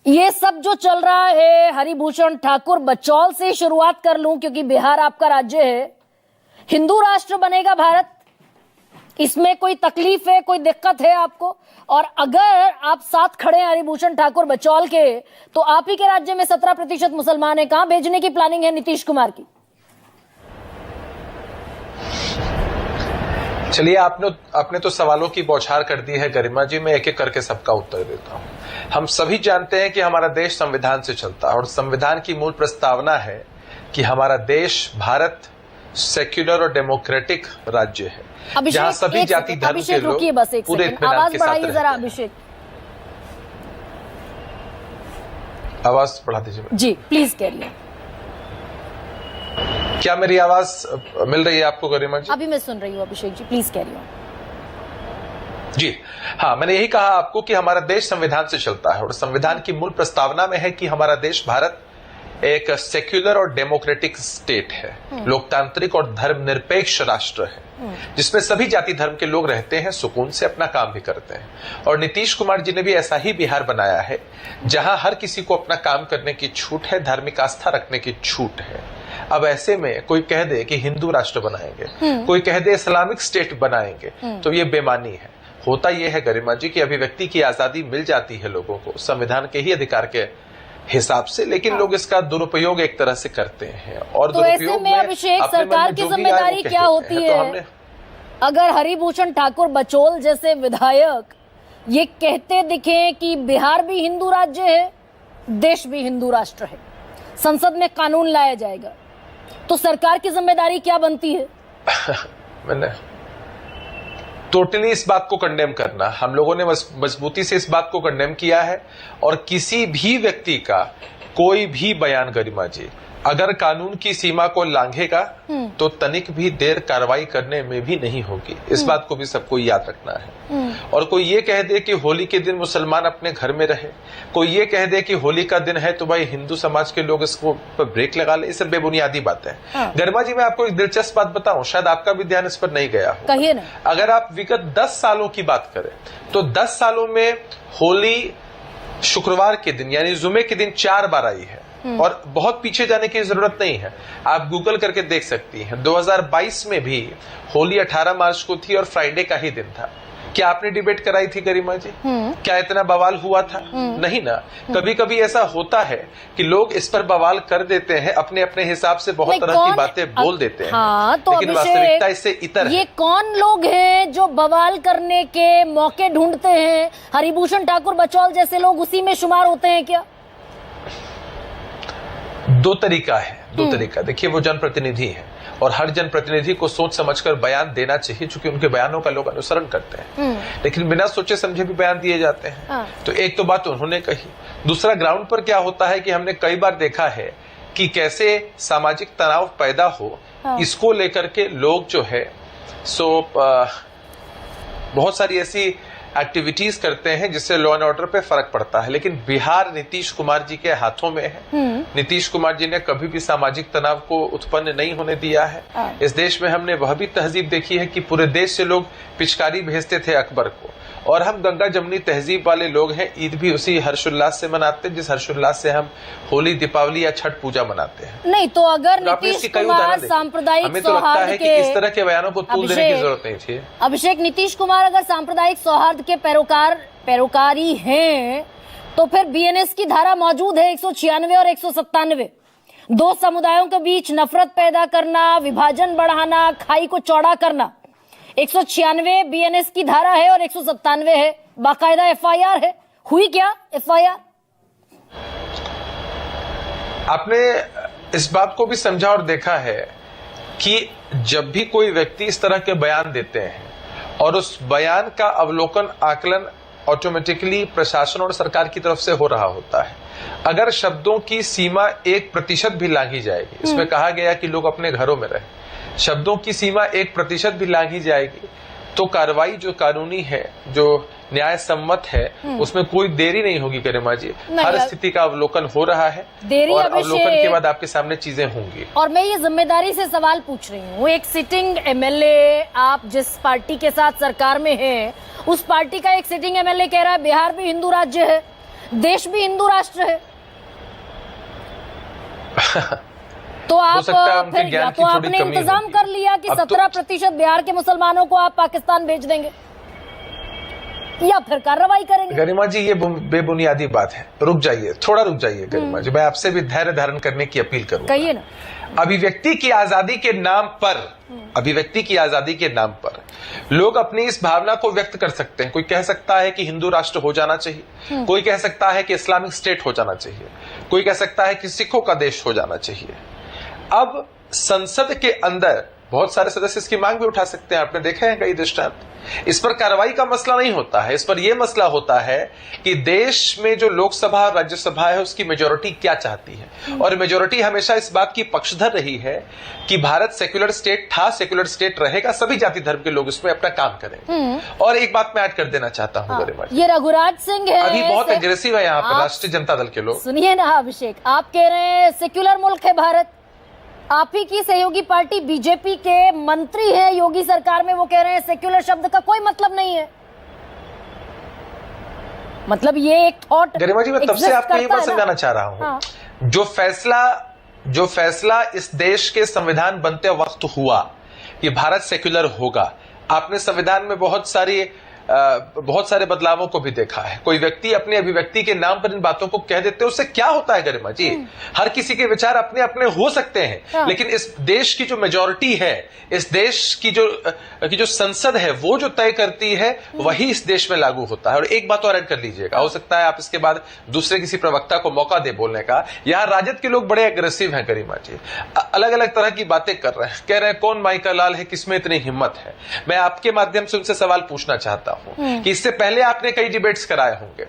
ये सब जो चल रहा है, हरिभूषण ठाकुर बचौल से शुरुआत कर लूं क्योंकि बिहार आपका राज्य है। हिंदू राष्ट्र बनेगा भारत, इसमें कोई तकलीफ है, कोई दिक्कत है आपको? और अगर आप साथ खड़े हैं हरिभूषण ठाकुर बचौल के, तो आप ही के राज्य में 17% मुसलमान है, कहां भेजने की प्लानिंग है नीतीश कुमार की? चलिए, आपने तो सवालों की बौछार कर दी है गरिमा जी। मैं एक एक करके सबका उत्तर देता हूं। हम सभी जानते हैं कि हमारा देश संविधान से चलता है और संविधान की मूल प्रस्तावना है कि हमारा देश भारत सेक्युलर और डेमोक्रेटिक राज्य है, जहां सभी जाति धर्म के लोग पूरे इत्मीनान के साथ रहते हैं। अभिषेक, आवाज बढ़ा दीजिए जी प्लीज करिए। क्या मेरी आवाज मिल रही है आपको गरिमा जी? अभी मैं सुन रही हूँ अभिषेक जी, प्लीज करिए। जी हाँ, मैंने यही कहा आपको कि हमारा देश संविधान से चलता है और संविधान की मूल प्रस्तावना में है कि हमारा देश भारत एक सेक्युलर और डेमोक्रेटिक स्टेट है, लोकतांत्रिक और धर्मनिरपेक्ष राष्ट्र है, जिसमें सभी जाति धर्म के लोग रहते हैं, सुकून से अपना काम भी करते हैं। और नीतीश कुमार जी ने भी ऐसा ही बिहार बनाया है, जहां हर किसी को अपना काम करने की छूट है, धार्मिक आस्था रखने की छूट है। अब ऐसे में कोई कह दे कि हिंदू राष्ट्र बनाएंगे, कोई कह दे इस्लामिक स्टेट बनाएंगे, तो ये बेमानी है। होता यह है गरिमा जी कि अभिव्यक्ति की आजादी मिल जाती है लोगों को संविधान के ही अधिकार के हिसाब से, लेकिन लोग इसका दुरुपयोग एक तरह से करते हैं। और तो ऐसे में अभिषेक, सरकार की जिम्मेदारी क्या होती है? अगर हरिभूषण ठाकुर बचौल जैसे विधायक ये कहते दिखे कि बिहार भी हिंदू राज्य है, देश भी हिंदू राष्ट्र है, संसद में कानून लाया जाएगा, तो सरकार की जिम्मेदारी क्या बनती है? मैंने टोटली इस बात को कंडेम करना, हम लोगों ने मजबूती से इस बात को कंडेम किया है। और किसी भी व्यक्ति का कोई भी बयान गरिमा जी अगर कानून की सीमा को लांघेगा तो तनिक भी देर कार्रवाई करने में भी नहीं होगी। इस बात को भी सबको याद रखना है। और कोई ये कह दे कि होली के दिन मुसलमान अपने घर में रहे, कोई ये कह दे कि होली का दिन है तो भाई हिंदू समाज के लोग इसको पर ब्रेक लगा ले, ये सब बेबुनियादी बातें हैं। गरिमा जी, मैं आपको एक दिलचस्प बात बताऊं, शायद आपका भी ध्यान इस पर नहीं गया हो। कहिए ना। अगर आप विगत 10 सालों की बात करें तो 10 सालों में होली शुक्रवार के दिन यानी जुमे के दिन 4 बार आई है। और बहुत पीछे जाने की जरूरत नहीं है, आप गूगल करके देख सकती हैं। 2022 में भी होली 18 मार्च को थी और फ्राइडे का ही दिन था। क्या आपने डिबेट कराई थी गरिमा जी? क्या इतना बवाल हुआ था? नहीं ना। कभी कभी ऐसा होता है कि लोग इस पर बवाल कर देते हैं, अपने अपने हिसाब से बहुत तरह की बातें बोल देते हैं। हाँ, तो लेकिन वास्तविकता इससे इतर है। ये कौन लोग हैं जो बवाल करने के मौके ढूंढते हैं? हरिभूषण ठाकुर बचौल जैसे लोग उसी में शुमार होते हैं क्या? दो तरीका है, दो तरीका। देखिए, वो जनप्रतिनिधि है और हर जनप्रतिनिधि को सोच समझकर बयान देना चाहिए, क्योंकि उनके बयानों का लोग अनुसरण करते हैं। लेकिन बिना सोचे समझे भी बयान दिए जाते हैं। तो एक तो बात उन्होंने कही। दूसरा, ग्राउंड पर क्या होता है कि हमने कई बार देखा है कि कैसे सामाजिक तनाव पैदा हो, इसको लेकर के लोग जो है सो बहुत सारी ऐसी एक्टिविटीज करते हैं जिससे लॉ एंड ऑर्डर पे फर्क पड़ता है। लेकिन बिहार नीतीश कुमार जी के हाथों में है। नीतीश कुमार जी ने कभी भी सामाजिक तनाव को उत्पन्न नहीं होने दिया है। इस देश में हमने वह भी तहजीब देखी है कि पूरे देश से लोग पिचकारी भेजते थे अकबर को, और हम गंगा जमुनी तहजीब वाले लोग हैं। ईद भी उसी हर्षोल्लास से मनाते हैं जिस हर्षोल्लास से हम होली, दीपावली या छठ पूजा मनाते हैं। नहीं तो अगर नीतीश कुमार सांप्रदायिक हमें तो लगता है कि इस तरह के बयानों को तूल देने की जरूरत नहीं थी। अभिषेक, नीतीश कुमार अगर सांप्रदायिक सौहार्द के पैरोकारी हैं तो फिर बीएनएस की धारा मौजूद है 196 और 197। दो समुदायों के बीच नफरत पैदा करना, विभाजन बढ़ाना, खाई को चौड़ा करना। 196 बीएनएस की धारा है और 197 है, बाकायदा एफआईआर है। हुई क्या एफआईआर? आपने इस बात को भी समझा और देखा है कि जब भी कोई व्यक्ति इस तरह के बयान देते हैं और उस बयान का अवलोकन, आकलन ऑटोमेटिकली प्रशासन और सरकार की तरफ से हो रहा होता है। अगर शब्दों की सीमा 1% भी लांघी जाएगी, इसमें कहा गया कि लोग अपने घरों में रहें, शब्दों की सीमा 1% भी लांघी जाएगी तो कार्रवाई जो कानूनी है, जो न्याय सम्मत है, उसमें कोई देरी नहीं होगी गरिमा जी। हर स्थिति का अवलोकन हो रहा है और अवलोकन के बाद आपके सामने चीजें होंगी। और मैं ये जिम्मेदारी से सवाल पूछ रही हूँ, एक सिटिंग एमएलए, आप जिस पार्टी के साथ सरकार में हैं, उस पार्टी का एक सिटिंग एमएलए कह रहा है बिहार भी हिंदू राज्य है। देश भी हिंदू राष्ट्र है। तो आप फिर या तो आपने इंतजाम कर लिया कि 17% बिहार के मुसलमानों को आप पाकिस्तान भेज देंगे, या फिर कार्रवाई करेंगे। गरिमा जी, ये बेबुनियादी बात है। रुक जाइए, थोड़ा रुक जाइए गरिमा जी, मैं आपसे भी धैर्य धारण करने की अपील करूंगा। कहिए ना। अभिव्यक्ति की आजादी के नाम पर, अभिव्यक्ति की आजादी के नाम पर लोग अपनी इस भावना को व्यक्त कर सकते हैं। कोई कह सकता है कि हिंदू राष्ट्र हो जाना चाहिए, कोई कह सकता है कि इस्लामिक स्टेट हो जाना चाहिए, कोई कह सकता है कि सिखों का देश हो जाना चाहिए। अब संसद के अंदर बहुत सारे सदस्य इसकी मांग भी उठा सकते हैं, आपने देखा है कई दृष्टांत। इस पर कार्रवाई का मसला नहीं होता है, इस पर यह मसला होता है कि देश में जो लोकसभा और राज्यसभा है उसकी मेजोरिटी क्या चाहती है। और मेजोरिटी हमेशा इस बात की पक्षधर रही है कि भारत सेक्युलर स्टेट था, सेक्युलर स्टेट रहेगा, सभी जाति धर्म के लोग इसमें अपना काम करेंगे। और एक बात मैं ऐड कर देना चाहता हूँ गरिमा जी, ये रघुराज सिंह है, अभी बहुत एग्रेसिव है यहाँ पर राष्ट्रीय जनता दल के लोग। सुनिए ना अभिषेक, आप कह रहे हैं सेक्युलर मुल्क है भारत, आप ही की सहयोगी पार्टी बीजेपी के मंत्री हैं योगी सरकार में, वो कह रहे हैं सेक्युलर शब्द का कोई मतलब नहीं है। मतलब ये एक थॉट गरिमा जी, मैं तब से आपको ये बात समझाना चाह रहा हूं। हाँ। जो फैसला इस देश के संविधान बनते वक्त हुआ कि भारत सेक्युलर होगा, आपने संविधान में बहुत सारे बदलावों को भी देखा है। कोई व्यक्ति अपनी अभिव्यक्ति के नाम पर इन बातों को कह देते हैं, उससे क्या होता है गरिमा जी? हर किसी के विचार अपने अपने हो सकते हैं, हाँ। लेकिन इस देश की जो मेजॉरिटी है, इस देश की जो संसद है, वो जो तय करती है वही इस देश में लागू होता है। और एक बात और ऐड कर लीजिएगा, हो सकता है आप इसके बाद दूसरे किसी प्रवक्ता को मौका दे बोलने का। यहाँ राजद के लोग बड़े एग्रेसिव हैं गरिमा जी, अलग अलग तरह की बातें कर रहे हैं, कह रहे हैं कौन माई का लाल है, किसमें इतनी हिम्मत है। मैं आपके माध्यम से उनसे सवाल पूछना चाहता हूं कि इससे पहले आपने कई डिबेट्स कराए होंगे,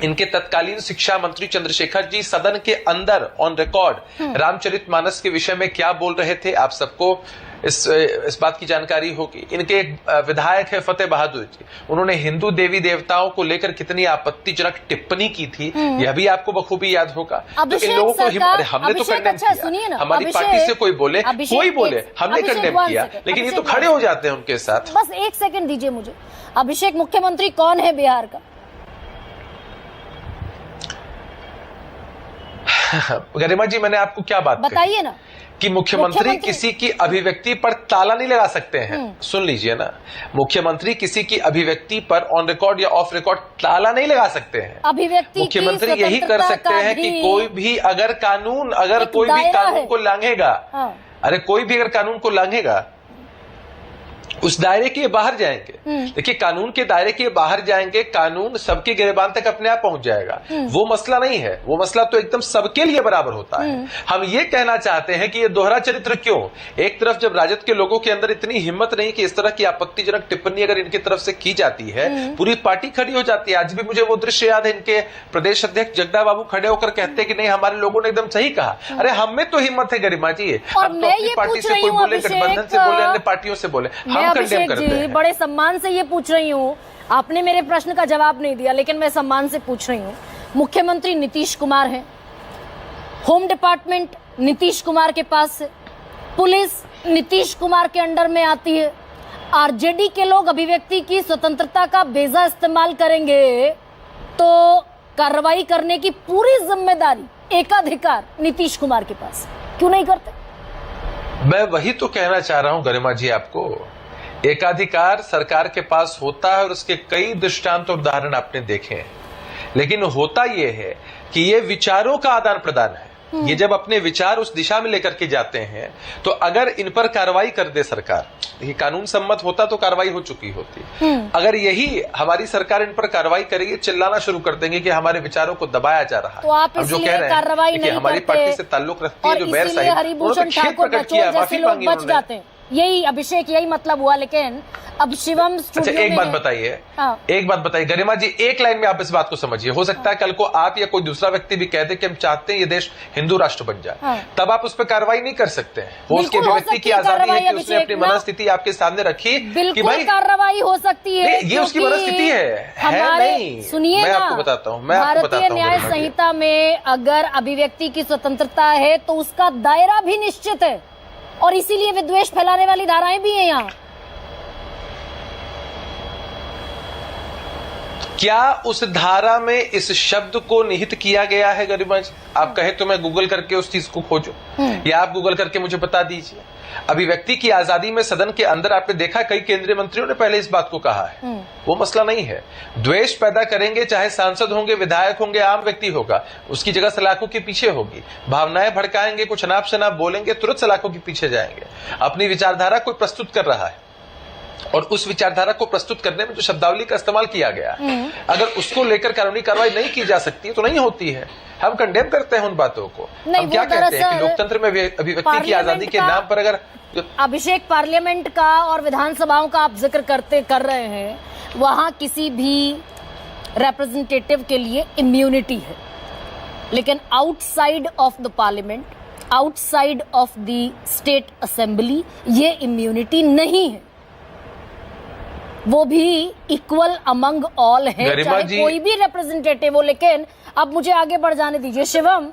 इनके तत्कालीन शिक्षा मंत्री चंद्रशेखर जी सदन के अंदर ऑन रिकॉर्ड रामचरितमानस के विषय में क्या बोल रहे थे, आप सबको इस बात की जानकारी होगी। इनके विधायक है फतेह बहादुर जी, उन्होंने हिंदू देवी देवताओं को लेकर कितनी आपत्तिजनक टिप्पणी की थी, यह भी आपको बखूबी याद होगा। तो इन लोगों को हमने तो कंडेम किया, हमारी पार्टी से कोई बोले, हमने कंडेम किया, लेकिन ये तो खड़े हो जाते हैं उनके साथ। बस एक सेकंड दीजिए मुझे। अभिषेक, मुख्यमंत्री कौन है बिहार का? गरिमा जी, मैंने आपको क्या बात बताइए ना कि मुख्यमंत्री किसी की अभिव्यक्ति पर ताला नहीं लगा सकते हैं। सुन लीजिए ना, मुख्यमंत्री किसी की अभिव्यक्ति पर ऑन रिकॉर्ड या ऑफ रिकॉर्ड ताला नहीं लगा सकते हैं। अभिव्यक्ति मुख्यमंत्री यही कर सकते हैं कि कोई भी अगर कोई भी कानून को लांघेगा, अरे कोई भी अगर कानून को लांघेगा उस दायरे के बाहर जाएंगे। देखिए, कानून के दायरे के बाहर जाएंगे, कानून सबके गिरबान तक अपने आप पहुंच जाएगा, वो मसला नहीं है। वो मसला तो एकदम सबके लिए बराबर होता है। हम ये कहना चाहते हैं कि ये दोहरा चरित्र क्यों? एक तरफ जब राजद के लोगों के अंदर इतनी हिम्मत नहीं कि इस तरह की आपत्तिजनक टिप्पणी अगर इनकी तरफ से की जाती है, पूरी पार्टी खड़ी हो जाती है। आज भी मुझे वो दृश्य याद है, इनके प्रदेश अध्यक्ष जगदा बाबू खड़े होकर कहते हैं कि नहीं, हमारे लोगों ने एकदम सही कहा। अरे हम में तो हिम्मत है गरिमा जी, हम तो अपनी पार्टी से कोई बोले, गठबंधन से बोले, अन्य पार्टियों से बोले, हम कंडेम करते हैं। बड़े सम्मान से ये पूछ रही हूँ, आपने मेरे प्रश्न का जवाब नहीं दिया, लेकिन मैं सम्मान से पूछ रही हूँ। मुख्यमंत्री नीतीश कुमार हैं, होम डिपार्टमेंट नीतीश कुमार के पास है, पुलिस नीतीश कुमार के अंडर में आती है। आरजेडी के लोग अभिव्यक्ति की स्वतंत्रता का बेजा इस्तेमाल करेंगे तो कार्रवाई करने की पूरी जिम्मेदारी, एकाधिकार नीतीश कुमार के पास, क्यों नहीं करते? मैं वही तो कहना चाह रहा हूं गरिमा जी आपको, एकाधिकार सरकार के पास होता है और उसके कई दृष्टांत और उदाहरण आपने देखे हैं, लेकिन होता यह है कि ये विचारों का आदान प्रदान है। ये जब अपने विचार उस दिशा में लेकर के जाते हैं तो अगर इन पर कार्रवाई कर दे सरकार, ये कानून सम्मत होता तो कार्रवाई हो चुकी होती। अगर यही हमारी सरकार इन पर कार्रवाई करेगी, चिल्लाना शुरू कर देंगे कि हमारे विचारों को दबाया जा रहा है। तो आप जो कह रहे हैं कि हमारी पार्टी से ताल्लुक रखती है जो बैर साहिब, हरिभूषण ठाकुर जैसे लोग बच जाते हैं। यही अभिषेक, यही मतलब हुआ। लेकिन अब शिवम अच्छा, एक बात बताइए, एक बात बताइए गरिमा जी, एक लाइन में आप इस बात को समझिए। हो सकता है कल को आप या कोई दूसरा व्यक्ति भी कह दे कि हम चाहते हैं ये देश हिंदू राष्ट्र बन जाए, तब आप उस पर कार्रवाई नहीं कर सकते हैं। वो उसके अभिव्यक्ति की आजादी है कि उसने अपनी मनस्थिति आपके सामने रखी कि भाई कार्रवाई हो सकती है। ये उसकी मनस्थिति है नहीं। सुनिए, मैं आपको बताता हूँ, भारतीय न्याय संहिता में अगर अभिव्यक्ति की स्वतंत्रता है तो उसका दायरा भी निश्चित है, और इसीलिए विद्वेष फैलाने वाली धाराएं भी हैं यहाँ। क्या उस धारा में इस शब्द को निहित किया गया है गरिमा जी? आप कहे तो मैं गूगल करके उस चीज को खोजूं, या आप गूगल करके मुझे बता दीजिए। अभिव्यक्ति की आजादी में सदन के अंदर आपने देखा कई केंद्रीय मंत्रियों ने पहले इस बात को कहा है, वो मसला नहीं है। द्वेष पैदा करेंगे, चाहे सांसद होंगे, विधायक होंगे, आम व्यक्ति होगा, उसकी जगह सलाखों के पीछे होगी। भावनाएं भड़काएंगे, कुछ अनाप शनाप बोलेंगे, तुरंत सलाखों के पीछे जाएंगे। अपनी विचारधारा कोई प्रस्तुत कर रहा है और उस विचारधारा को प्रस्तुत करने में जो शब्दावली का इस्तेमाल किया गया है, अगर उसको लेकर कानूनी कार्रवाई नहीं की जा सकती तो नहीं होती है। हम कंडेम करते हैं उन बातों को। हम क्या कहते हैं कि लोकतंत्र में अभिव्यक्ति की आजादी के नाम पर अगर अभिषेक पार्लियामेंट का और विधानसभाओं का आप जिक्र कर रहे हैं, वहां किसी भी रिप्रेजेंटेटिव के लिए इम्यूनिटी है, लेकिन outside of the parliament, outside of the state assembly ये इम्यूनिटी नहीं है। वो भी इक्वल अमंग ऑल है, चाहे कोई भी रिप्रेजेंटेटिव हो। लेकिन अब मुझे आगे बढ़ जाने दीजिए शिवम।